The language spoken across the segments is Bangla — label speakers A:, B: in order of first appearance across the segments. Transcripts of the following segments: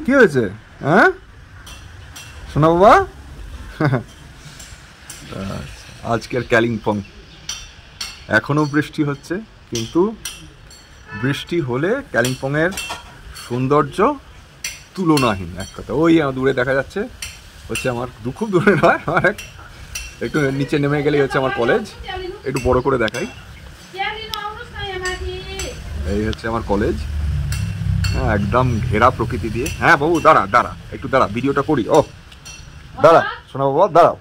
A: কি হয়েছে? হ্যাঁ শোনা বাবা, আজকের কালিম্পং এখনো বৃষ্টি হচ্ছে, কিন্তু বৃষ্টি হলে কালিম্পংয়ের সৌন্দর্য তুলনাহীন। এক কথা, ওই দূরে দেখা যাচ্ছে হচ্ছে আমার খুব দূরে নয়, আমার একটু নিচে নেমে গেলেই হচ্ছে আমার কলেজ। একটু বড় করে দেখাই, এই হচ্ছে আমার কলেজ। হ্যাঁ, একদম ঘেরা প্রকৃতি দিয়ে। হ্যাঁ বাবু দাঁড়া দাঁড়া, একটু দাঁড়া, ভিডিওটা করি। ও দাঁড়া শোনা বাবা, দাঁড়াও,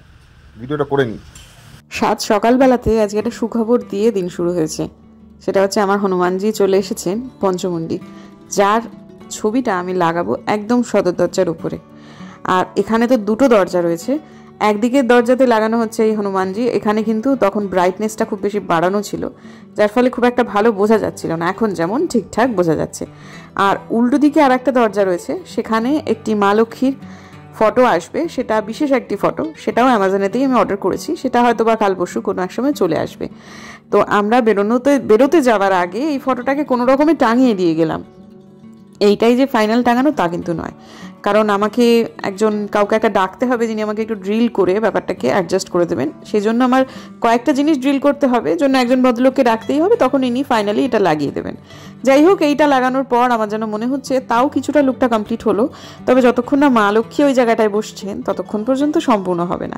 A: ভিডিওটা করে নি।
B: সাত সকালবেলাতে আজকে একটা সুখবর দিয়ে দিন শুরু হয়েছে। সেটা হচ্ছে আমার হনুমানজি চলে এসেছেন পঞ্চমুণ্ডি, যার ছবিটা আমি লাগাবো একদম সদর দরজার উপরে। আর এখানে তো দুটো দরজা রয়েছে, একদিকের দরজাতে লাগানো হচ্ছে এই হনুমানজি। এখানে কিন্তু তখন ব্রাইটনেসটা খুব বেশি বাড়ানো ছিল, যার ফলে খুব একটা ভালো বোঝা যাচ্ছিল না। এখন যেমন ঠিকঠাক বোঝা যাচ্ছে। আর উল্টো দিকে আর একটা দরজা রয়েছে, সেখানে একটি মা লক্ষ্মীর ফটো আসবে, সেটা বিশেষ একটি ফটো, সেটাও অ্যামাজনেতেই আমি অর্ডার করেছি। সেটা হয়তো বা কাল পরশু কোনো এক সময় চলে আসবে। তো আমরা বেরোতে যাওয়ার আগে এই ফটোটাকে কোনো রকমে টাঙিয়ে দিয়ে গেলাম। এইটাই যে ফাইনাল টাঙানো তা কিন্তু নয়, কারণ আমাকে কাউকে একটা ডাকতে হবে যিনি আমাকে একটু ড্রিল করে ব্যাপারটাকে অ্যাডজাস্ট করে দেবেন। সেই জন্য আমার কয়েকটা জিনিস ড্রিল করতে হবে, জন্য একজন ভদ্রলোককে ডাকতেই হবে, তখন ইনি ফাইনালি এটা লাগিয়ে দেবেন। যাই হোক, এইটা লাগানোর পর আমার যেন মনে হচ্ছে তাও কিছুটা লুকটা কমপ্লিট হলো। তবে যতক্ষণ না মা লক্ষ্মী ওই জায়গাটায় বসছেন ততক্ষণ পর্যন্ত সম্পূর্ণ হবে না।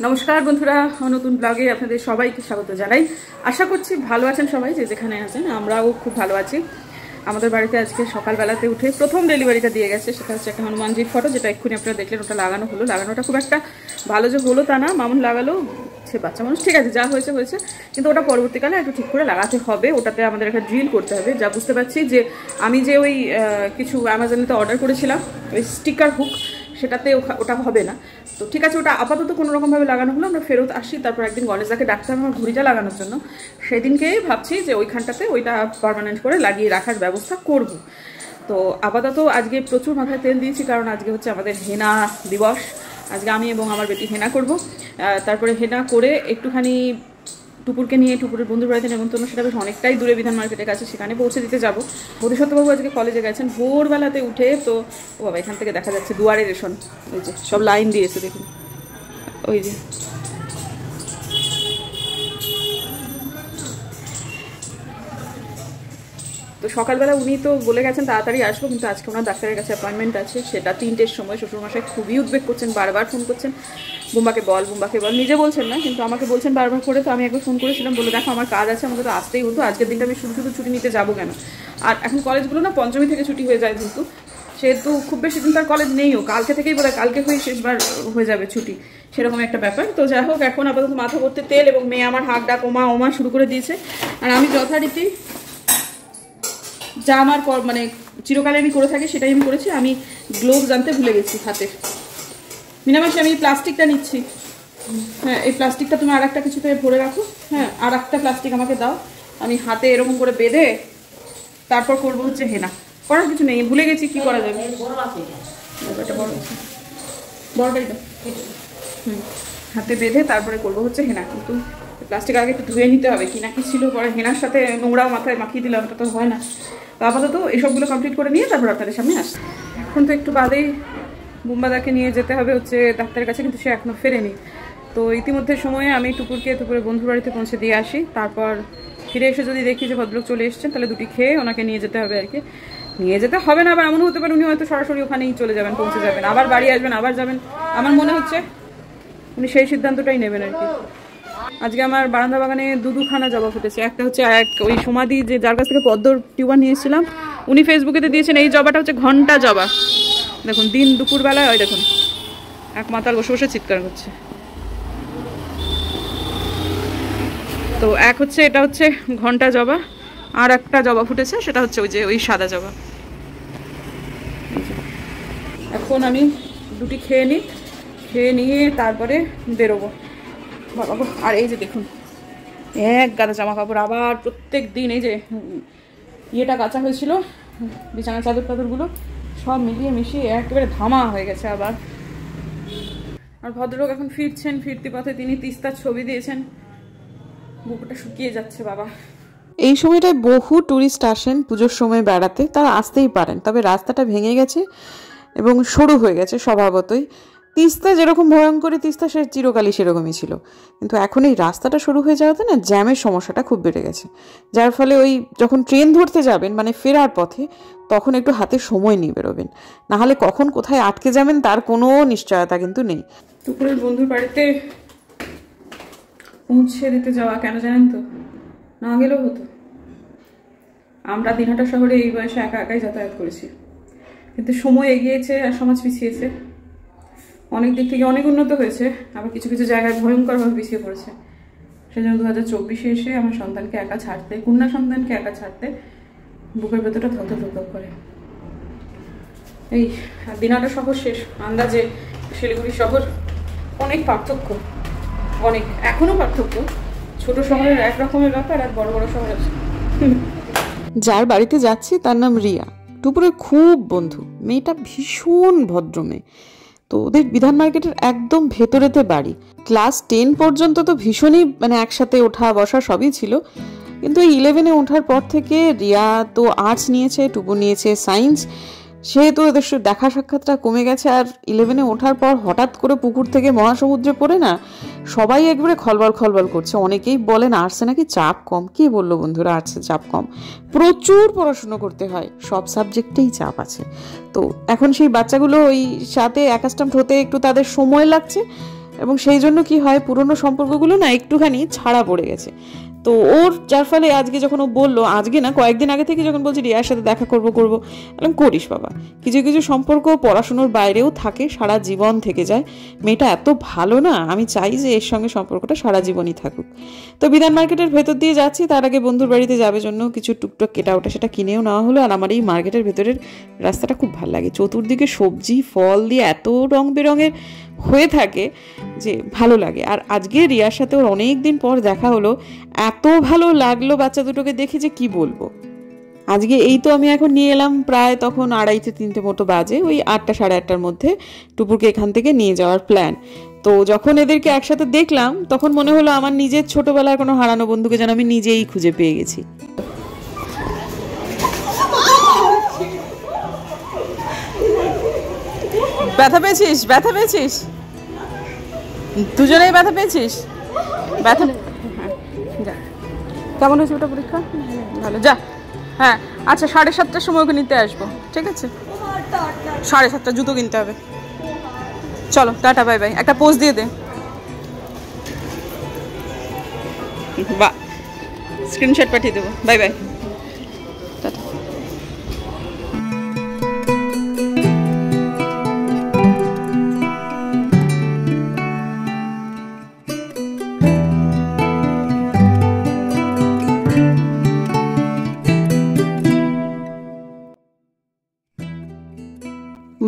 B: নমস্কার বন্ধুরা, নতুন ব্লগে আপনাদের সবাইকে স্বাগত জানাই। আশা করছি ভালো আছেন সবাই, যে যেখানে আছেন। আমরাও খুব ভালো আছি। আমাদের বাড়িতে আজকে সকালবেলাতে উঠে প্রথম ডেলিভারিটা দিয়ে গেছে, সেটা হচ্ছে একটা হনুমানজির ফটো, যেটা এক্ষুনি আপনারা দেখলেন। ওটা লাগানো হলো। লাগানোটা খুব একটা ভালো যে হলো তা না, মামুন লাগালো, সে বাচ্চা মানুষ, ঠিক আছে, যা হয়েছে হয়েছে, কিন্তু ওটা পরবর্তীকালে একটু ঠিক করে লাগাতে হবে। ওটাতে আমাদের একটা ড্রিল করতে হবে। যা বুঝতে পারছি যে আমি যে ওই কিছু অ্যামাজনেতে অর্ডার করেছিলাম, ওই স্টিকার হুক, সেটাতে ওটা হবে না। তো ঠিক আছে, ওটা আপাতত কোনো রকমভাবে লাগানো হলো। আমরা ফেরত আসি, তারপর একদিন গণেশদাকে ডাকতে হবে আমার ঘড়িটা লাগানোর জন্য। সেদিনকেই ভাবছি যে ওইখানটাতে ওইটা পার্মানেন্ট করে লাগিয়ে রাখার ব্যবস্থা করব। তো আপাতত আজকে প্রচুর মাথায় তেল দিয়েছি, কারণ আজকে হচ্ছে আমাদের হেনা দিবস। আজকে আমি এবং আমার বেটি হেনা করব। তারপরে হেনা করে একটুখানি টুপুরকে নিয়ে, টুপুরের বন্ধুর বাড়িতে নেমন্তন্ন, সেটা বেশ অনেকটাই দূরে, বিধান মার্কেটের কাছে, সেখানে পৌঁছে দিতে যাবো। বোধিসত্ত্ববাবু আজকে কলেজে গেছেন ভোরবেলাতে উঠে। তো ও বাবা, এখান থেকে দেখা যাচ্ছে দুয়ারে রেশন, ওই যে সব লাইন দিয়েছে দেখুন, ওই যে। তো সকালবেলা উনি তো বলে গেছেন তাড়াতাড়ি আসবো, কিন্তু আজকে ওনার ডাক্তারের কাছে অ্যাপয়েন্টমেন্ট আছে, সেটা 3টের সময়। শ্বশুরমশাই খুবই উদ্বেগ করছেন, বারবার ফোন করছেন, বুম্বাকে বল, বুম্বাকে বল। নিজে বলছেন না, কিন্তু আমাকে বলছেন বারবার করে। তো আমি একবার ফোন করেছিলাম, বলে দেখো আমার কাজ আছে, আমাকে তো আসতেই হতো, আজকের দিনটা আমি শুধু শুধু ছুটি নিতে যাবো কেন। আর এখন কলেজগুলো না পঞ্চমী থেকে ছুটি হয়ে যায়, যেহেতু সেহেতু খুব বেশি দিন তার কলেজ নেইও, কালকে থেকেই বলে, কালকে হয়ে শেষবার হয়ে যাবে ছুটি, সেরকম একটা ব্যাপার। তো যাই হোক, এখন আপাতত মাথা করতে তেল, এবং মেয়ে আমার হাঁক ডাক ওমা ওমা শুরু করে দিয়েছে। আর আমি যথারীতি যা আমার মানে চিরকালে আমি করে থাকি সেটাই আমি করেছি। আমি গ্লোভস আনতে ভুলে গেছি হাতে। মিনামাসে আমি প্লাস্টিকটা নিচ্ছি। হ্যাঁ, এই প্লাস্টিকটা তুমি আর একটা কিছুতে ভরে রাখো। হ্যাঁ, আর একটা প্লাস্টিক আমাকে দাও, আমি হাতে এরকম করে বেঁধে তারপর করবো হচ্ছে হেনা। করার কিছু নেই, ভুলে গেছি, কি করা যাবে। বড়টাই দাও। হাতে বেঁধে তারপরে করবো হচ্ছে হেনা, কিন্তু প্লাস্টিক আগে একটু ধুয়ে নিতে হবে। কি না কি ছিল, পরে হেনার সাথে নোংরাও মাথায় মাখিয়ে দিলাম, ওটা তো হয় না। তো আপাতত এইসবগুলো কমপ্লিট করে নিয়ে তারপর আপনাদের সামনে আসছে। এখন তো একটু বাদেই বুম্বাদাকে নিয়ে যেতে হবে হচ্ছে ডাক্তারের কাছে, কিন্তু সে এখনও ফেরেনি। তো ইতিমধ্যে সময়ে আমি টুপুরের বন্ধুর বাড়িতে পৌঁছে দিয়ে আসি। তারপর ফিরে এসে যদি দেখি যে ভদ্রলোক চলে এসছেন, তাহলে দুটি খেয়ে ওনাকে নিয়ে যেতে হবে আর কি। নিয়ে যেতে হবে না, আবার এমনও হতে পারে উনি হয়তো সরাসরি ওখানেই চলে যাবেন, পৌঁছে যাবেন, আবার বাড়ি আসবেন, আবার যাবেন। আমার মনে হচ্ছে উনি সেই সিদ্ধান্তটাই নেবেন আর কি। আজকে আমার বারান্দা বাগানে দুখানা জবা ফুটেছে। একটা হচ্ছে ওই সমাধি, যে যার কাছ থেকে পদ্মর টিউবার নিয়ে এসেছিলাম, উনি ফেসবুকেতে দিয়েছেন। এই জবাটা হচ্ছে ঘন্টা জবা, দেখুন দিন দুপুরবেলায়, ওই দেখুন এক মাতাল বসে বসে চিৎকার করছে। তো এক হচ্ছে, এটা হচ্ছে ঘন্টা জবা, আর একটা জবা ফুটেছে, সেটা হচ্ছে ওই যে ওই সাদা জবা। এখন আমি দুটি খেয়ে নিই, খেয়ে নিয়ে তারপরে বেরোবো। বাবা, আর এই যে দেখুন এক গাদা জামা কাপড়, আবার প্রত্যেক দিন এই যে ইয়েটা কাঁচা হয়েছিল, বিছানা চাদর টাদরগুলো সব মিলিয়ে মিশিয়ে একেবারে ধামা হয়ে গেছে আবার। আর ভদ্রলোক এখন ফিরছেন, ফিরতি পথে তিনি তিস্তার ছবি দিয়েছেন, বুকটা শুকিয়ে যাচ্ছে বাবা। এই সময়টায় বহু টুরিস্ট আসেন পুজোর সময় বেড়াতে, তারা আসতেই পারেন, তবে রাস্তাটা ভেঙে গেছে, এবং সরু হয়ে গেছে স্বভাবতই। তিস্তা যেরকম ভয়ঙ্করী তিস্তা, সে চিরকালই সেরকমই ছিল, কিন্তু এখন এই রাস্তাটা শুরু হয়ে যাওয়াতে না জ্যামের সমস্যাটা খুব বেড়ে গেছে, যার ফলে ওই যখন ট্রেন ধরতে যাবেন মানে ফেরার পথে, তখন একটু হাতে সময় নিয়ে বেরোবেন, নাহলে কখন কোথায় আটকে যাবেন তার কোনো নিশ্চয়তা কিন্তু নেই। দুপুরের বন্ধুর বাড়িতে পৌঁছে দিতে যাওয়া, কেন জানেন তো, না গেলেও হতো। আমরা দিনহাটা শহরে এই বয়সে একা একাই যাতায়াত করেছি, কিন্তু সময় এগিয়েছে আর সমাজ পিছিয়েছে। অনেক দিক থেকে অনেক উন্নত হয়েছে, আবার কিছু কিছু জায়গায় ভয়ঙ্করভাবে পিছিয়ে পড়েছে। সেজন্য 2024-এ এসে আমার সন্তানকে একা ছাড়তে, কন্যা সন্তানকে একা ছাড়তে বুকের ভেতরটা ধক করে। এই দিনহাটা শহর শেষ, আন্দাজে শিলিগুড়ি শহর অনেক পার্থক্য, অনেক এখনো পার্থক্য। ছোট শহরের এক রকমের ব্যাপার আর বড় বড় শহর আছে। যার বাড়িতে যাচ্ছি তার নাম রিয়া, টুপুরের খুব বন্ধু। মেয়েটা ভীষণ ভদ্র মেয়ে। তো ওদের বিধান মার্কেটের একদম ভেতরেতে বাড়ি। ক্লাস 10 পর্যন্ত তো ভীষণই মানে একসাথে ওঠা বসা সবই ছিল, কিন্তু এই 11-এ ওঠার পর থেকে রিয়া তো আর্টস নিয়েছে, টুপু নিয়েছে সায়েন্স, সেহেতু এদের দেখা সাক্ষাৎটা কমে গেছে। আর 11-এ ওঠার পর হঠাৎ করে পুকুর থেকে মহাসমুদ্রে পড়ে না সবাই একবারে খলবল করছে। অনেকেই বলেন আর্টসে নাকি চাপ কম। কি বললো বন্ধুরা, আর্টসে চাপ কম? প্রচুর পড়াশুনো করতে হয়, সব সাবজেক্টেই চাপ আছে। তো এখন সেই বাচ্চাগুলো ওই সাথে অ্যাকাস্টমড হতে একটু তাদের সময় লাগছে, এবং সেই জন্য কি হয়, পুরনো সম্পর্কগুলো না একটুখানি ছাড়া পড়ে গেছে। তো ওর যার ফলে আজকে যখন ও বললো, আজকে না কয়েকদিন আগে থেকে যখন বলছি রিয়ার সাথে দেখা করবো বললাম করিস বাবা, কিছু কিছু সম্পর্ক পড়াশুনোর বাইরেও থাকে, সারা জীবন থেকে যায়। মেয়েটা এত ভালো না, আমি চাই যে এর সঙ্গে সম্পর্কটা সারা জীবনই থাকুক। তো বিধান মার্কেটের ভেতর দিয়ে যাচ্ছি, তার আগে বন্ধুর বাড়িতে যাবে জন্য কিছু টুকটাক কেটা ওটা সেটা কিনেও নেওয়া হলো। আর আমার এই মার্কেটের ভেতরের রাস্তাটা খুব ভালো লাগে, চতুর্দিকে সবজি ফল দিয়ে এত রং বেরঙের হয়ে থাকে যে ভালো লাগে। আর আজকে রিয়ার সাথে ওর অনেক দিন পর দেখা হলো, এত ভালো লাগলো বাচ্চা দুটোকে দেখে যে কি বলবো। আজকে এই তো আমি এখন নিয়ে এলাম প্রায় তখন 2:30-3টে মতো বাজে, ওই 8টা সাড়ে 8টার মধ্যে টুপুরকে এখান থেকে নিয়ে যাওয়ার প্ল্যান। তো যখন এদেরকে একসাথে দেখলাম তখন মনে হলো আমার নিজের ছোটবেলার কোনো হারানো বন্ধুকে যেন আমি নিজেই খুঁজে পেয়ে গেছি। ব্যথা পেয়েছিস? ব্যথা পেয়েছিস? দুজনেই ব্যথা পেয়েছিস? ব্যথা যা, কেমন হয়েছে ওটা পরীক্ষা? ভালো, যা। হ্যাঁ আচ্ছা, 7:30টার সময় ওকে নিতে আসবো, ঠিক আছে? 7:30 জুতো কিনতে হবে। চলো টাটা, বাই বাই। একটা পোজ দিয়ে দে। বা স্ক্রিনশট পাঠিয়ে দেবো। Bye bye, tata.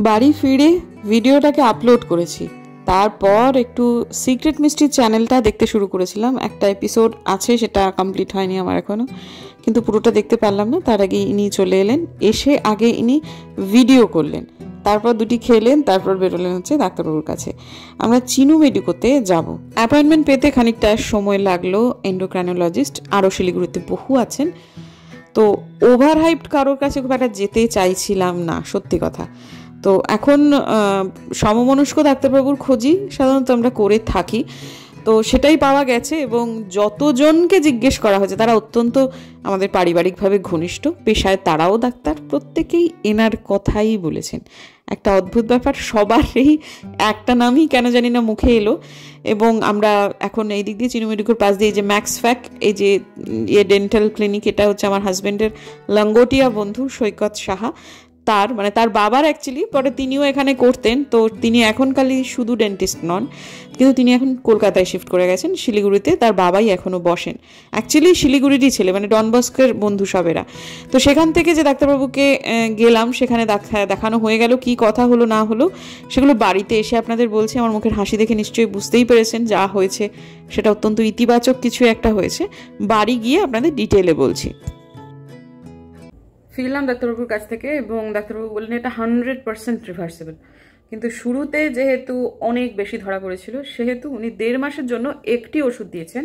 B: বাড়ি ফিরে ভিডিওটাকে আপলোড করেছি, তারপর একটু সিক্রেট মিস্ট্রি চ্যানেলটা দেখতে শুরু করেছিলাম। একটা এপিসোড আছে, সেটা কমপ্লিট হয়নি আমার এখনও, কিন্তু পুরোটা দেখতে পারলাম না। তার আগে ইনি চলে এলেন, এসে আগে ইনি ভিডিও করলেন, তারপর দুটি খেলেন, তারপর বেরোলেন হচ্ছে ডাক্তারবাবুর কাছে। আমরা চিনু মেডিকোতে যাব। অ্যাপয়েন্টমেন্ট পেতে খানিকটা সময় লাগলো। এন্ডোক্রাইনোলজিস্ট আরও শিলিগুড়িতে বহু আছেন, তো ওভার হাইপড কারোর কাছে খুব একটা যেতে চাইছিলাম না, সত্যি কথা। তো এখন সমমনস্ক ডাক্তারবাবুর খোঁজই সাধারণত আমরা করে থাকি, তো সেটাই পাওয়া গেছে। এবং যতজনকে জিজ্ঞেস করা হয়েছে তারা অত্যন্ত আমাদের পারিবারিকভাবে ঘনিষ্ঠ, পেশায় তারাও ডাক্তার, প্রত্যেকেই এনার কথাই বলেছেন। একটা অদ্ভুত ব্যাপার, সবারই একটা নামই কেন জানি না মুখে এলো। এবং আমরা এখন এই দিক দিয়ে চিনু মেডিকোর পাশ দিয়ে এই যে ম্যাক্স ফ্যাক, এই যে ডেন্টাল ক্লিনিক, এটা হচ্ছে আমার হাজব্যান্ডের লঙ্গোটিয়া বন্ধু সৈকত সাহা, তার মানে তার বাবার অ্যাকচুয়ালি, পরে তিনিও এখানে করতেন। তো তিনি এখন খালি শুধু ডেন্টিস্ট নন, কিন্তু তিনি এখন কলকাতায় শিফট করে গেছেন, শিলিগুড়িতে তার বাবাই এখনও বসেন। অ্যাকচুয়ালি শিলিগুড়িরই ছেলে, মানে ডন বস্কের বন্ধু সবেরা। তো সেখান থেকে যে ডাক্তারবাবুকে গেলাম, সেখানে দেখানো হয়ে গেল। কি কথা হলো না হলো সেগুলো বাড়িতে এসে আপনাদের বলছি। আমার মুখের হাসি দেখে নিশ্চয়ই বুঝতেই পেরেছেন যা হয়েছে সেটা অত্যন্ত ইতিবাচক কিছু একটা হয়েছে। বাড়ি গিয়ে আপনাদের ডিটেলে বলছি। ফিরলাম ডাক্তারবাবুর কাছ থেকে, এবং ডাক্তারবাবু বললেন এটা 100% রিভার্সেবল। কিন্তু শুরুতে যেহেতু অনেক বেশি ধরা পড়েছিল, সেহেতু উনি 1.5 মাসের জন্য একটি ওষুধ দিয়েছেন।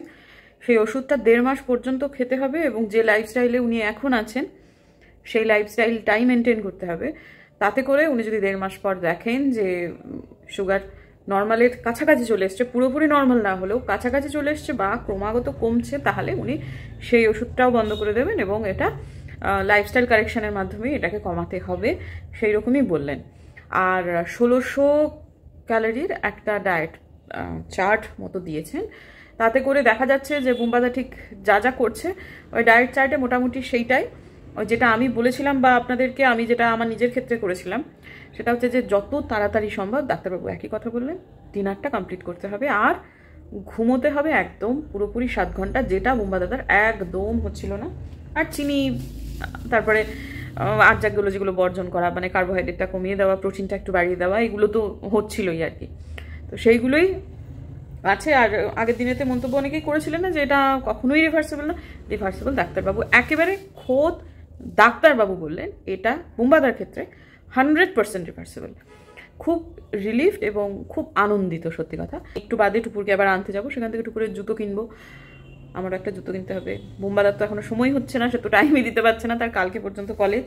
B: সেই ওষুধটা 1.5 মাস পর্যন্ত খেতে হবে, এবং যে লাইফস্টাইলে উনি এখন আছেন সেই লাইফস্টাইলটাই মেনটেন করতে হবে। তাতে করে উনি যদি 1.5 মাস পর দেখেন যে সুগার নর্মালের কাছাকাছি চলে এসছে, পুরোপুরি নর্মাল না হলেও কাছাকাছি চলে এসছে বা ক্রমাগত কমছে, তাহলে উনি সেই ওষুধটাও বন্ধ করে দেবেন এবং এটা লাইফস্টাইল কারেকশনের মাধ্যমে এটাকে কমাতে হবে, সেই রকমই বললেন। আর 1600 ক্যালোরির একটা ডায়েট চার্ট মতো দিয়েছেন। তাতে করে দেখা যাচ্ছে যে বুম্বাদা ঠিক যা যা করছে ওই ডায়েট চার্টে মোটামুটি সেইটাই, ওই যেটা আমি বলেছিলাম বা আপনাদেরকে আমি যেটা আমার নিজের ক্ষেত্রে করেছিলাম, সেটা হচ্ছে যে যত তাড়াতাড়ি সম্ভব, ডাক্তারবাবু একই কথা বললেন, ডিনারটা কমপ্লিট করতে হবে আর ঘুমোতে হবে একদম পুরোপুরি 7 ঘন্টা, যেটা বুম্বাদাদার একদম হচ্ছিল না। আর চিনি, তারপরে আর্জাকগুলো যেগুলো বর্জন করা, মানে কার্বোহাইড্রেটটা কমিয়ে দেওয়া, প্রোটিনটা একটু বাড়িয়ে দেওয়া, এগুলো তো হচ্ছিলই আর কি। তো সেইগুলোই আছে। আর আগের দিনেতে মন্তব্য অনেকেই করেছিলেন না যে এটা কখনোই রিভার্সেবল না, রিভার্সেবল। ডাক্তারবাবু একেবারে খোদ ডাক্তারবাবু বললেন এটা বুম্বাদার ক্ষেত্রে 100% রিভার্সেবল। খুব রিলিফড এবং খুব আনন্দিত, সত্যি কথা। একটু বাদে টুপুরকে আবার আনতে যাবো, সেখান থেকে টুপুরের জুতো কিনবো, আমারও একটা জুতো কিনতে হবে। বুম্বাদার তো এখনো সময় হচ্ছে না, সে তো টাইমই দিতে পারছে না, তার কালকে পর্যন্ত কলেজ,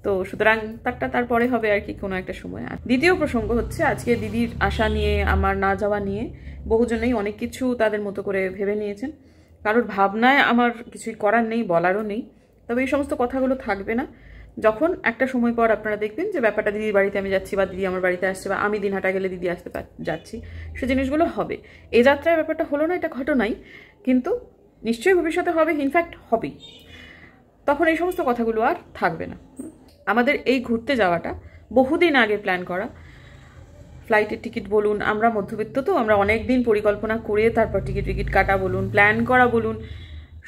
B: তো সুতরাং তারটা তারপরে হবে আর কি, কোনো একটা সময়। আর দ্বিতীয় প্রসঙ্গ হচ্ছে আজকে দিদির আশা নিয়ে, আমার না যাওয়া নিয়ে বহুজনেই অনেক কিছু তাদের মতো করে ভেবে নিয়েছেন। কারোর ভাবনায় আমার কিছুই করার নেই, বলারও নেই, তবে এই সমস্ত কথাগুলো থাকবে না। যখন একটা সময় পর আপনারা দেখবেন যে ব্যাপারটা দিদির বাড়িতে আমি যাচ্ছি বা দিদি আমার বাড়িতে আসছে বা আমি দিনহাটা গেলে দিদি আসতে যাচ্ছি, সে জিনিসগুলো হবে। এই যাত্রায় ব্যাপারটা হলো না, এটা ঘটনাই, কিন্তু নিশ্চয়ই ভবিষ্যতে হবে, ইনফ্যাক্ট হবেই। তখন এই সমস্ত কথাগুলো আর থাকবে না। আমাদের এই ঘুরতে যাওয়াটা বহুদিন আগে প্ল্যান করা, ফ্লাইটের টিকিট বলুন, আমরা মধ্যবিত্ত তো, আমরা অনেক দিন পরিকল্পনা করে তারপর টিকিট কাটা বলুন, প্ল্যান করা বলুন,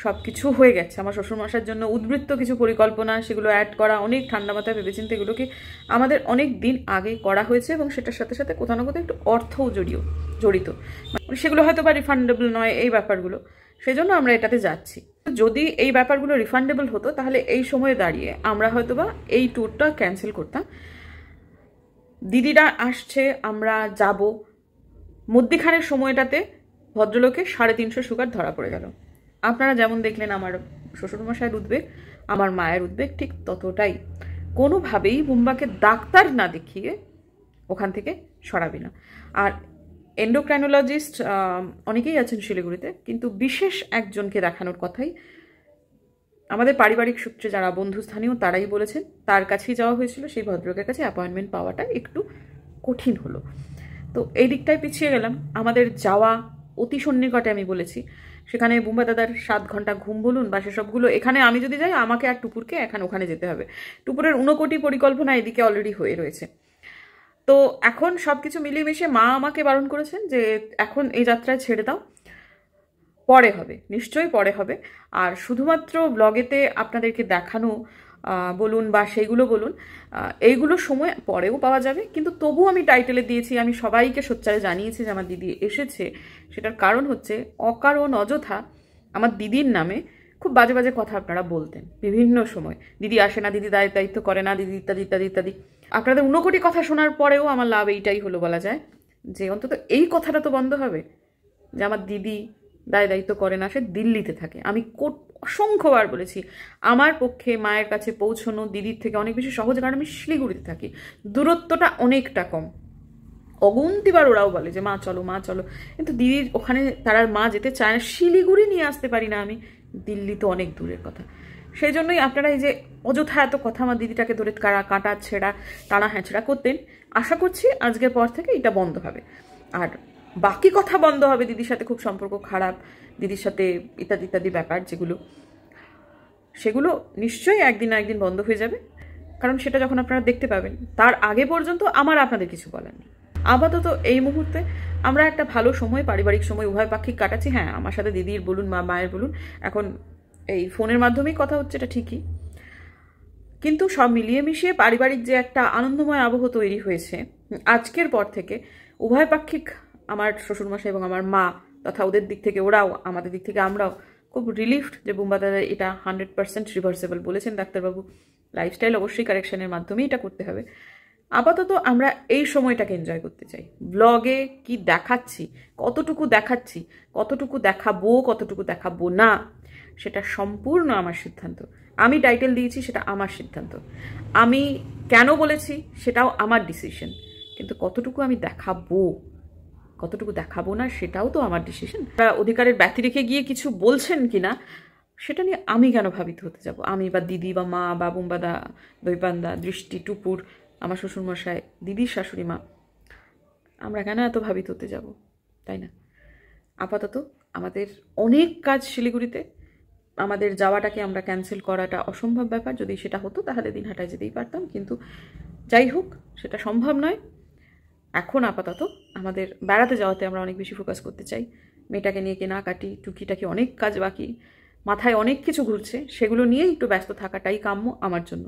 B: সব কিছু হয়ে গেছে। আমার শ্বশুরমশার জন্য উদ্বৃত্ত কিছু পরিকল্পনা, সেগুলো অ্যাড করা, অনেক ঠান্ডা মাথায় ভেবেচিন্তে এগুলোকে আমাদের অনেক দিন আগে করা হয়েছে এবং সেটার সাথে সাথে কোথাও না কোথাও একটু অর্থও জড়িত, মানে সেগুলো হয়তো বা রিফান্ডেবল নয় এই ব্যাপারগুলো, সেজন্য আমরা এটাতে যাচ্ছি। যদি এই ব্যাপারগুলো রিফান্ডেবল হতো তাহলে এই সময়ে দাঁড়িয়ে আমরা হয়তো বা এই ট্যুরটা ক্যান্সেল করতাম। দিদিরা আসছে, আমরা যাব, মধ্যিখানের সময়টাতে ভদ্রলোকে 350 সুগার ধরা পড়ে গেল। আপনারা যেমন দেখলেন আমার শ্বশুরমশাইয়ের উদ্বেগ, আমার মায়ের উদ্বেগ ঠিক ততটাই। কোনোভাবেই বুম্বাকে ডাক্তার না দেখিয়ে ওখান থেকে সরাবি না। আর এন্ডোক্রাইনোলজিস্ট অনেকেই আছেন শিলিগুড়িতে, কিন্তু বিশেষ একজনকে দেখানোর কথাই আমাদের পারিবারিক সূত্রে যারা বন্ধুস্থানীয় তারাই বলেছেন, তার কাছেই যাওয়া হয়েছিল। সেই ভদ্রলোকের কাছে অ্যাপয়েন্টমেন্ট পাওয়াটা একটু কঠিন হলো, তো এই দিকটায় পিছিয়ে গেলাম। আমাদের যাওয়া অতি সন্নিকটে, আমি বলেছি, সেখানে বুম্বা দাদার 7 ঘন্টা ঘুম বলুন বা সেসবগুলো, এখানে আমি যদি যাই আমাকে আর টুপুরকে ওখানে যেতে হবে। টুপুরের 49 পরিকল্পনা এদিকে অলরেডি হয়ে রয়েছে। তো এখন সব কিছু মিলিয়ে মিশিয়ে মা আমাকে বারণ করেছেন যে এখন এই যাত্রায় ছেড়ে দাও, পরে হবে, নিশ্চয়ই পরে হবে। আর শুধুমাত্র ব্লগেতে আপনাদেরকে দেখানো বলুন বা সেইগুলো বলুন, এইগুলো সময় পরেও পাওয়া যাবে, কিন্তু তবু আমি টাইটেলে দিয়েছি, আমি সবাইকে সোচ্চারে জানিয়েছি যে আমার দিদি এসেছে। সেটার কারণ হচ্ছে অকারণ অযথা আমার দিদির নামে খুব বাজে বাজে কথা আপনারা বলতেন বিভিন্ন সময়, দিদি আসে না, দিদি দায়িত্ব করে না, দিদি ইত্যাদি ইত্যাদি ইত্যাদি। আপনাদের 49 কথা শোনার পরেও আমার লাভ এইটাই হলো, বলা যায় যে অন্তত এই কথাটা তো বন্ধ হবে যে আমার দিদি দায়িত্ব করে না, সে দিল্লিতে থাকে। আমি অসংখ্যবার বলেছি আমার পক্ষে মায়ের কাছে পৌঁছানো দিদির থেকে অনেক বেশি সহজ, কারণ আমি শিলিগুড়িতে থাকি, দূরত্বটা অনেকটা কম। অগুন্তিবার ওরাও বলে যে মা চলো মা চলো, কিন্তু দিদির ওখানে তারা মা যেতে চায় না, শিলিগুড়ি নিয়ে আসতে পারি না আমি, দিল্লি তো অনেক দূরের কথা। সেই জন্যই আপনারা এই যে অযথা এত কথা আমার দিদিটাকে ধরে কাটা ছেঁড়া টানা হ্যাঁচড়া করতেন, আশা করছি আজকের পর থেকে এটা বন্ধ হবে। আর বাকি কথা বন্ধ হবে, দিদির সাথে খুব সম্পর্ক খারাপ, দিদির সাথে ইত্যাদি ইত্যাদি ব্যাপার যেগুলো, সেগুলো নিশ্চয়ই একদিন না একদিন বন্ধ হয়ে যাবে, কারণ সেটা যখন আপনারা দেখতে পাবেন। তার আগে পর্যন্ত আমার আপনাদের কিছু বলার নেই। আপাতত এই মুহূর্তে আমরা একটা ভালো সময়, পারিবারিক সময় উভয় পাক্ষিক কাটাচ্ছি। হ্যাঁ, আমার সাথে দিদির বলুন বা মায়ের বলুন এখন এই ফোনের মাধ্যমেই কথা হচ্ছে, এটা ঠিকই, কিন্তু সব মিলিয়ে মিশিয়ে পারিবারিক যে একটা আনন্দময় আবহ তৈরি হয়েছে আজকের পর থেকে, উভয় পাক্ষিক, আমার শ্বশুরমশাই এবং আমার মা তথা ওদের দিক থেকে ওরাও, আমাদের দিক থেকে আমরাও খুব রিলিফড যে বুম্বা দাদা এটা 100% রিভার্সেবল বলেছেন ডাক্তারবাবু। লাইফস্টাইল অবশ্যই কারেকশনের মাধ্যমেই এটা করতে হবে, আপাতত আমরা এই সময়টাকে এনজয় করতে চাই। ব্লগে কি দেখাচ্ছি, কতটুকু দেখাচ্ছি, কতটুকু দেখাবো, কতটুকু দেখাবো না, সেটা সম্পূর্ণ আমার সিদ্ধান্ত। আমি টাইটেল দিয়েছি, সেটা আমার সিদ্ধান্ত। আমি কেন বলেছি সেটাও আমার ডিসিশন, কিন্তু কতটুকু আমি দেখাবো, কতটুকু দেখাবো না, সেটাও তো আমার ডিসিশন। অধিকারের ব্যতি রেখে গিয়ে কিছু বলছেন কিনা সেটা নিয়ে আমি কেন ভাবিত হতে যাব? আমি বা দিদি বা মা বা বুম্বাদা, দৈপান্দা, দৃষ্টি, টুপুর, আমার শ্বশুরমশাই, দিদির শাশুড়ি মা, আমরা কেন এত ভাবিত হতে যাব, তাই না? আপাতত আমাদের অনেক কাজ শিলিগুড়িতে, আমাদের যাওয়াটাকে আমরা ক্যান্সেল করাটা অসম্ভব ব্যাপার। যদি সেটা হতো তাহলে দিনহাটায় যেতেই পারতাম, কিন্তু যাই হোক সেটা সম্ভব নয়। এখন আপাতত আমাদের বেড়াতে যাওয়াতে আমরা অনেক বেশি ফোকাস করতে চাই। মেয়েটাকে নিয়ে কেনাকাটি, টুকিটাকি অনেক কাজ বাকি, মাথায় অনেক কিছু ঘুরছে, সেগুলো নিয়েই একটু ব্যস্ত থাকাটাই কাম্য আমার জন্য।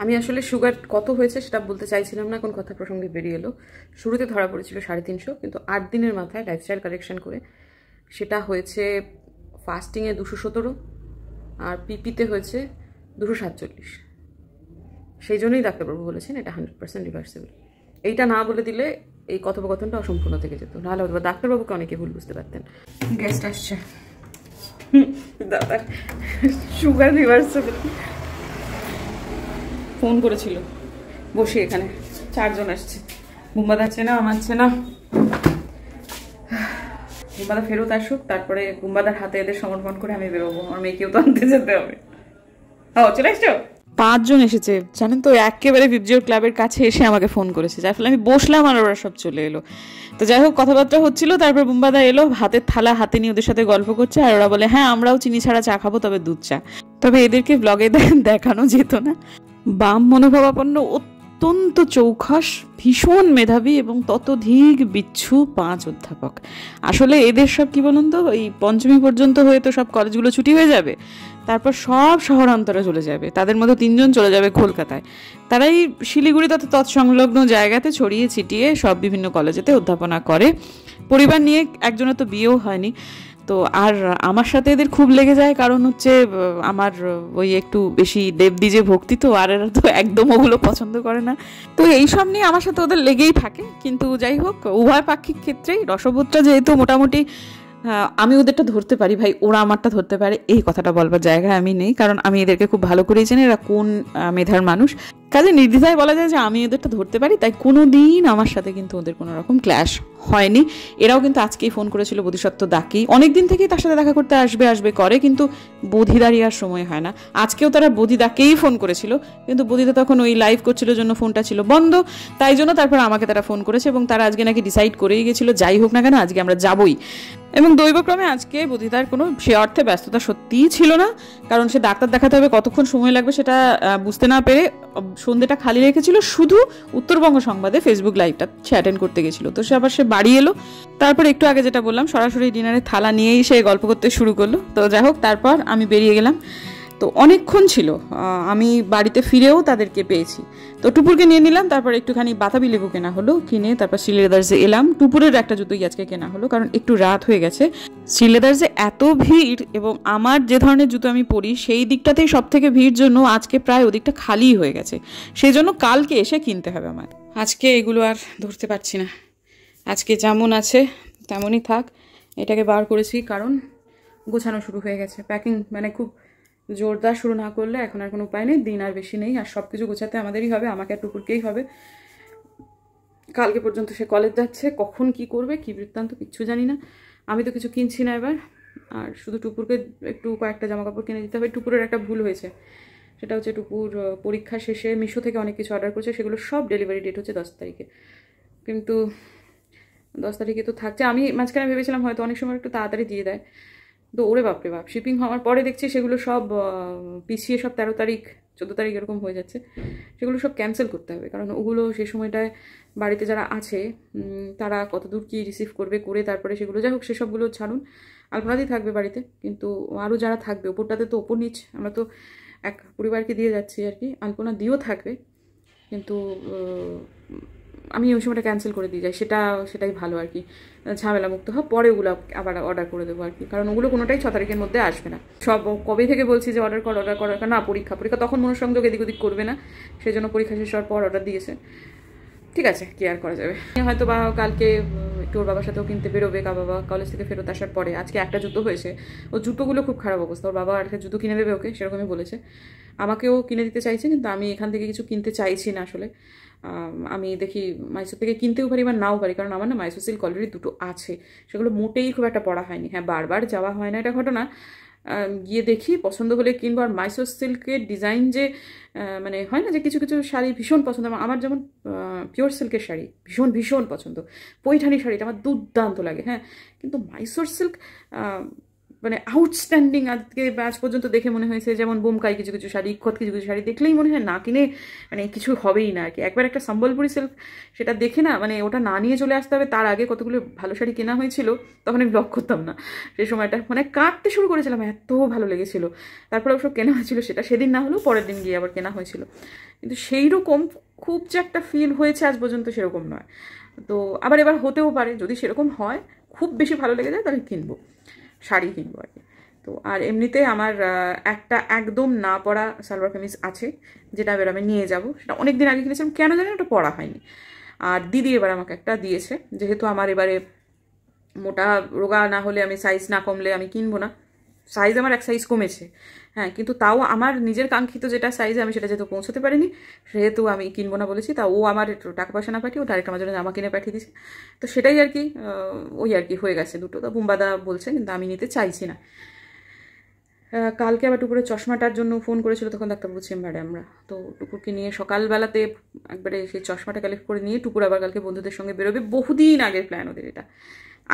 B: আমি আসলে সুগার কত হয়েছে সেটা বলতে চাইছিলাম না, কোন কথা প্রসঙ্গে বেরিয়ে এলো। শুরুতে ধরা পড়েছিল 350, কিন্তু 8 দিনের মাথায় লাইফস্টাইল কারেকশন করে সেটা হয়েছে ফাস্টিংয়ে 217, আর পিপিতে হয়েছে 247। সেই জন্যই ডাক্তারবাবু বলেছেন এটা 100% রিভার্সেবল। এইটা না বলে দিলে এই কথোপকথনটা অসম্পূর্ণ থেকে যেত, নাহলে হয়তো ডাক্তারবাবুকে অনেকে ভুল বুঝতে পারতেন। গেস্ট আসছে, দাদার সুগার রিভার্সেবল ফোন করেছিল, বসে এখানে 4 জন আসছে। বুম্বাদা আছে না, আমার চেনা। বুম্বাদা ফেরত আসুক, তারপরে বুম্বাদার হাতে এদের সমর্পণ করে আমি বেরোবো। আমার মেয়েকেও তো আনতে যেতে হবে। চলে আসছো? 5 জন এসেছে জানেন তো, একেবারে ভিপজিওর ক্লাবের কাছে এসে আমাকে ফোন করেছে, যার ফলে আমি বসলাম আর ওরা সব চলে এলো। তো যাই হোক, কথাবার্তা হচ্ছিল, তারপর বুম্বাদা এলো, হাতের থালা হাতে নিয়ে ওদের সাথে গল্প করছে, আর ওরা বলে হ্যাঁ আমরাও চিনি ছাড়া চা খাবো, তবে দুধ চা। তবে এদেরকে ব্লগে দেখানো যেত না। বাম মনোভাবাপন্ন, অত্যন্ত চৌখাস, ভীষণ মেধাবী এবং ততোধিক বিচ্ছু 5 অধ্যাপক। আসলে এদের সব কি বলুন তো, এই পঞ্চমী পর্যন্ত হয়ে তো সব কলেজগুলো ছুটি হয়ে যাবে, তারপর সব শহরান্তরে চলে যাবে। তাদের মধ্যে 3 জন চলে যাবে কলকাতায়। তারাই শিলিগুড়ি তথা তৎসংলগ্ন জায়গাতে ছড়িয়ে ছিটিয়ে সব বিভিন্ন কলেজেতে অধ্যাপনা করে। পরিবার নিয়ে একজনের তো বিয়েও হয়নি। তো আর আমার সাথে এদের খুব লেগে যায়, কারণ হচ্ছে আমার ওই একটু বেশি দেবদ্বিজে ভক্তি, তো আর এরা তো একদম ওগুলো পছন্দ করে না। তো এইসব নিয়ে আমার সাথে ওদের লেগেই থাকে। কিন্তু যাই হোক, উভয় পাক্ষিক ক্ষেত্রেই রসবোধটা যেহেতু মোটামুটি আমি ওদেরটা ধরতে পারি, ভাই ওরা আমারটা ধরতে পারে, এই কথাটা বলবার জায়গায় আমি নেই, কারণ আমি এদেরকে খুব ভালো করেই জানি এরা কোন মেধার মানুষ। কাজে নির্দ্বিধায় বলা যায় যে আমি ওদেরটা ধরতে পারি, তাই কোনো দিন আমার সাথে কিন্তু ওদের কোনো রকম ক্ল্যাশ হয়নি। এরাও কিন্তু আজকেই ফোন করেছিল বোধিসত্ত্ব দাকি, অনেকদিন থেকেই তার সাথে দেখা করতে আসবে আসবে করে, কিন্তু বোধিদারই আর সময় হয় না। আজকেও তারা বোধিদাকেই ফোন করেছিল, কিন্তু বোধিদা তখন ওই লাইভ করছিল জন্য ফোনটা ছিল বন্ধ, তাই জন্য তারপর আমাকে তারা ফোন করেছে, এবং তারা আজকে নাকি ডিসাইড করেই গেছিল যাই হোক না কেন আজকে আমরা যাবই। এবং দৈবক্রমে আজকে বোধিদার কোনো সে অর্থে ব্যস্ততা সত্যিই ছিল না, কারণ সে ডাক্তার দেখাতে হবে, কতক্ষণ সময় লাগবে সেটা বুঝতে না পেরে সন্ধ্যেটা খালি রেখেছিল, শুধু উত্তরবঙ্গ সংবাদে ফেসবুক লাইভটা সে অ্যাটেন্ড করতে গেছিল। তো সে বাড়ি এলো, তারপর একটু আগে যেটা বললাম সরাসরি ডিনারের থালা নিয়েই সে গল্প করতে শুরু করলো। তো যাই হোক, তারপর আমি বেরিয়ে গেলাম। তো অনেকক্ষণ ছিল, আমি বাড়িতে ফিরেও তাদেরকে পেয়েছি। তো টুপুরকে নিয়ে নিলাম, তারপর একটুখানি বাতাবি লেবু কেনা হলো, কিনে তারপর শ্রীলেদার্সে এলাম। টুপুরের একটা জুতোই আজকে কেনা হলো, কারণ একটু রাত হয়ে গেছে। শ্রীলেদার্সে এত ভিড়, এবং আমার যে ধরনের জুতো আমি পরি সেই দিকটাতেই সব থেকে ভিড় জন্য আজকে প্রায় ওদিকটা খালি হয়ে গেছে, সেই জন্য কালকে এসে কিনতে হবে আমার। আজকে এগুলো আর ধরতে পারছি না, আজকে যেমন আছে তেমনই থাক। এটাকে বার করেছি কারণ গোছানো শুরু হয়ে গেছে, প্যাকিং মানে খুব জোরদার শুরু না করলে এখন আর কোনো উপায় নেই, দিন আর বেশি নেই, আর সব কিছু গোছাতে আমাদেরই হবে, আমাকে আর টুকুরকেই হবে। কালকে পর্যন্ত সে কলেজ যাচ্ছে, কখন কি করবে কি বৃত্তান্ত কিচ্ছু জানি না। আমি তো কিছু কিনছি না এবার, আর শুধু টুকুরকে একটু কয়েকটা জামা কাপড় কিনে দিতে হবে। টুকুরের একটা ভুল হয়েছে, সেটা হচ্ছে টুকুর পরীক্ষা শেষে মিশো থেকে অনেক কিছু অর্ডার করছে, সেগুলো সব ডেলিভারি ডেট হচ্ছে 10 তারিখে, কিন্তু 10 তারিখে তো থাকছে। আমি মাঝখানে ভেবেছিলাম হয়তো অনেক সময় একটু তাড়াতাড়ি দিয়ে দেয়, তো ওরে বাপরে বাপ, শিপিং হওয়ার পরে দেখছি সেগুলো সব পিছিয়ে সব 13 তারিখ 14 তারিখ এরকম হয়ে যাচ্ছে। সেগুলো সব ক্যান্সেল করতে হবে, কারণ ওগুলো সেই সময়টায় বাড়িতে যারা আছে তারা কতদূর কী রিসিভ করবে, করে তারপরে সেগুলো, যাই হোক সেসবগুলো ছাড়ুন। আলপনাদি থাকবে বাড়িতে, কিন্তু আরও যারা থাকবে ওপরটাতে তো ওপর নিচ আমরা তো এক পরিবারকে দিয়ে যাচ্ছি আর কি, আলপনা দিয়েও থাকবে, কিন্তু আমি ওই সময়টা ক্যান্সেল করে দিয়ে যাই, সেটাই ভালো আর কি, ঝামেলা মুক্ত হয়। পরে ওগুলো আবার অর্ডার করে দেবো আর কি, কারণ ওগুলো কোনোটাই 6 তারিখের মধ্যে আসবে না। সব কবে থেকে বলছি যে অর্ডার কর না, পরীক্ষা তখন মনোসংযোগ এদিক ওদিক করবে না, সেই জন্য পরীক্ষা শেষ হওয়ার পর অর্ডার দিয়েছে। ঠিক আছে, কি আর করা যাবে। হয়তো বা কালকে একটু ওর বাবার সাথেও কিনতে বেরোবে, বাবা কলেজ থেকে ফেরত আসার পরে। আজকে একটা জুতো হয়েছে, ও জুতোগুলো খুব খারাপ অবস্থা, ওর বাবা আর একটা জুতো কিনে দেবে ওকে, সেরকমই বলেছে। আমাকেও কিনে দিতে চাইছে, কিন্তু আমি এখান থেকে কিছু কিনতে চাইছি না আসলে। আমি দেখি মাইসোর থেকে কিনতেও পারি বা নাও পারি, কারণ আমার না মাইসো সিল্ক অলরেডি 2টো আছে, সেগুলো মোটেই খুব একটা পড়া হয়নি। হ্যাঁ, বারবার যাওয়া হয় না এটা ঘটনা, গিয়ে দেখি পছন্দ হলে কিনবো। আর মাইসো সিল্কের ডিজাইন যে মানে হয় না যে কিছু কিছু শাড়ি ভীষণ পছন্দ, আমার যেমন পিওর সিল্কের শাড়ি ভীষণ ভীষণ পছন্দ, পৈঠানি শাড়িটা আমার দুর্দান্ত লাগে। হ্যাঁ, কিন্তু মাইসোর সিল্ক মানে আউটস্ট্যান্ডিং। আজকে আজ পর্যন্ত দেখে মনে হয়েছে যেমন বোমকাই কিছু কিছু শাড়ি, ইক্ষত কিছু কিছু শাড়ি দেখলেই মনে হয় না কিনে মানে কিছু হবেই না আর কি। একবার একটা সম্বলপুরি সিল্ক সেটা দেখে না মানে ওটা না নিয়ে চলে আসতে হবে, তার আগে কতগুলো ভালো শাড়ি কেনা হয়েছিল, তখন আমি ব্লগ করতাম না সেই সময়টা, মানে কাটতে শুরু করেছিলাম, এত ভালো লেগেছিল। তারপরে ওসব কেনা হয়েছিল, সেটা সেদিন না হলেও পরের দিন গিয়ে আবার কেনা হয়েছিল, কিন্তু সেই রকম খুব যে একটা ফিল হয়েছে আজ পর্যন্ত সেরকম নয়। তো আবার এবার হতেও পারে, যদি সেরকম হয় খুব বেশি ভালো লেগে যায় তাহলে কিনবো, শাড়ি কিনবো আর কি। তো আর এমনিতে আমার একটা একদম না পরা সালোয়ার কামিজ আছে, যেটা এবার আমি নিয়ে যাব। সেটা অনেক দিন আগে কিনেছিলাম, কেন জানি ওটা পরা হয়নি। আর দিদি এবার আমাকে একটা দিয়েছে, যেহেতু আমার এবারে মোটা রোগা না হলে, আমি সাইজ না কমলে আমি কিনবো না। সাইজ আমার 1 সাইজ কমেছে, হ্যাঁ, কিন্তু তাও আমার নিজের কাঙ্ক্ষিত যেটা সাইজে আমি সেটা যেহেতু পৌঁছতে পারিনি, সেহেতু আমি কিনবো না বলেছি। তা ও আমার টাকা পয়সা না পাঠিয়ে ও ডাইরেক্ট আমার জন্য জামা কিনে পাঠিয়ে দিয়েছে। তো সেটাই আর কি, ওই আর কি হয়ে গেছে দুটো। তো বুম্বাদা বলছে, কিন্তু আমি নিতে চাইছি না। কালকে আবার টুকুরের চশমাটার জন্য ফোন করেছিল, তখন ডাক্তারবাবু চেম্বারে আমরা। তো টুকুরকে নিয়ে সকালবেলাতে একবারে সেই চশমাটা কালেক্ট করে নিয়ে টুকুর আবার কালকে বন্ধুদের সঙ্গে বেরোবে। বহুদিন আগের প্ল্যান ওদের এটা,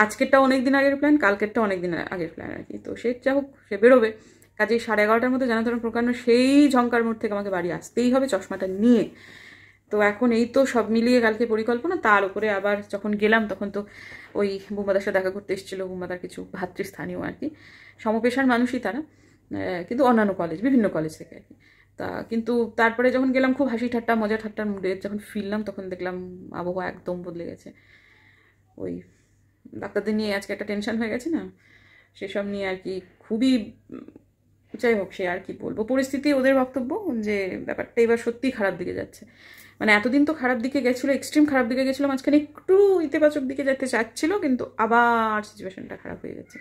B: আজকেরটা অনেক দিন আগের প্ল্যান, কালকেরটা অনেক দিন আগের প্ল্যান আর কি। তো সে যা হোক, সে বেরোবে, কাজেই 11:30টার মধ্যে জানা ধরুন প্রকাণ্ড সেই ঝঙ্কার মোড় থেকে আমাকে বাড়ি আসতেই হবে চশমাটা নিয়ে। তো এখন এই তো সব মিলিয়ে কালকে পরিকল্পনা। তার উপরে আবার যখন গেলাম তখন তো ওই বুম্বাদার সাথে দেখা করতে এসেছিলো, বুম্বাদার কিছু ভাতৃস্থানীয় আর কি, সমপেশার মানুষই তারা, কিন্তু অন্যান্য কলেজ, বিভিন্ন কলেজ থেকে আর কি। তা কিন্তু তারপরে যখন গেলাম খুব হাসি ঠাট্টা মজা ঠাট্টার মুডে যখন ফিরলাম, তখন দেখলাম আবহাওয়া একদম বদলে গেছে। ওই ডাক্তারদের নিয়ে আজকে একটা টেনশন হয়ে গেছে না, সেসব নিয়ে আর কি খুবই, যাই হোক সে আর কি বলবো। পরিস্থিতি ওদের বক্তব্য যে ব্যাপারটা এবার সত্যিই খারাপ দিকে যাচ্ছে, মানে এতদিন তো খারাপ দিকে গেছিলো, এক্সট্রিম খারাপ দিকে গেছিলো, মাঝখানে একটু ইতিবাচক দিকে যেতে চাচ্ছিলো, কিন্তু আবার সিচুয়েশনটা খারাপ হয়ে যাচ্ছে।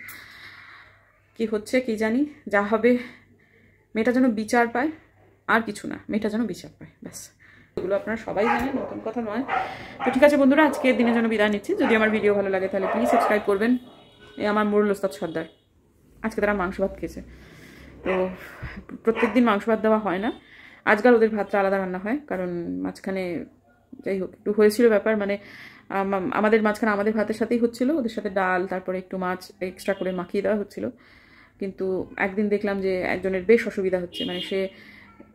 B: কি হচ্ছে কি জানি, যা হবে মেয়েটা যেন বিচার পায়, আর কিছু না, মেয়েটা যেন বিচার পায়, ব্যাস। এগুলো আপনারা সবাই জানেন, নতুন কথা নয়। তো ঠিক আছে বন্ধুরা, আজকের দিনের জন্য বিদায় নিচ্ছি। যদি আমার ভিডিও ভালো লাগে তাহলে প্লিজ সাবস্ক্রাইব করবেন। এই আমার মোরল ওস্তাদ সর্দার আজকে তারা মাংস ভাত খেয়েছে, তো প্রত্যেক দিন মাংস ভাত দেওয়া হয় না, আজকাল ওদের ভাতটা আলাদা রান্না হয়, কারণ মাঝখানে যাই হোক একটু হয়েছিল ব্যাপার, মানে আমাদের মাঝখানে আমাদের ভাতের সাথেই হচ্ছিল, ওদের সাথে ডাল তারপরে একটু মাছ এক্সট্রা করে মাখিয়ে দেওয়া হচ্ছিল। কিন্তু একদিন দেখলাম যে একজনের বেশ অসুবিধা হচ্ছে, মানে সে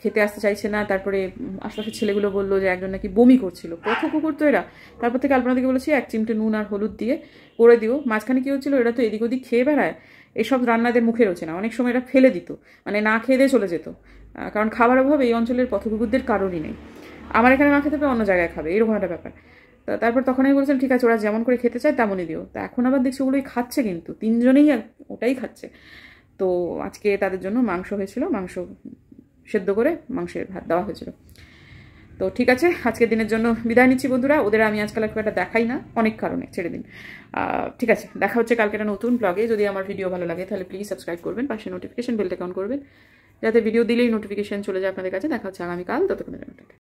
B: খেতে আসতে চাইছে না। তারপরে আশপাশের ছেলেগুলো বললো যে একজন নাকি বমি করছিল, পথ কুকুর তো এরা। তারপর থেকে আপনাদেরকে বলেছি 1 চিমটে নুন আর হলুদ দিয়ে করে দিও। মাঝখানে কী হচ্ছিলো, এরা তো এদিক ওদিক খেয়ে বেড়ায়, এসব রান্নাদের মুখে রয়েছে না, অনেক সময় এরা ফেলে দিত, মানে না খেয়ে দিয়ে চলে যেত, কারণ খাবার অভাবে এই অঞ্চলের পথকুকুরদের কারণই নেই। আমার এখানে না খেতে পেয়ে অন্য জায়গায় খাবে, এরকম একটা ব্যাপার। তারপর তখন আমি বলছিলাম ঠিক আছে, ওরা যেমন করে খেতে চায় তেমনই দিও। তা এখন আবার দেখছি ওগুলোই খাচ্ছে, কিন্তু 3 জনেই ওটাই খাচ্ছে। তো আজকে তাদের জন্য মাংস হয়েছিল, মাংস সেদ্ধ করে মাংসের ভাত দেওয়া হয়েছিল। তো ঠিক আছে, আজকের দিনের জন্য বিদায় নিচ্ছি বন্ধুরা। ওদের আমি আজকাল একটু একটা দেখাই না, অনেক কারণে, ছেড়ে দিন। ঠিক আছে, দেখা হচ্ছে কালকে একটা নতুন ব্লগে। যদি আমার ভিডিও ভালো লাগে তাহলে প্লিজ সাবস্ক্রাইব করবেন, পাশে নোটিফিকেশন বেলটা অন করবেন, যাতে ভিডিও দিলেই নোটিফিকেশন চলে যায় আপনাদের কাছে। দেখা হচ্ছে আগামীকাল, ততক্ষণের জন্য।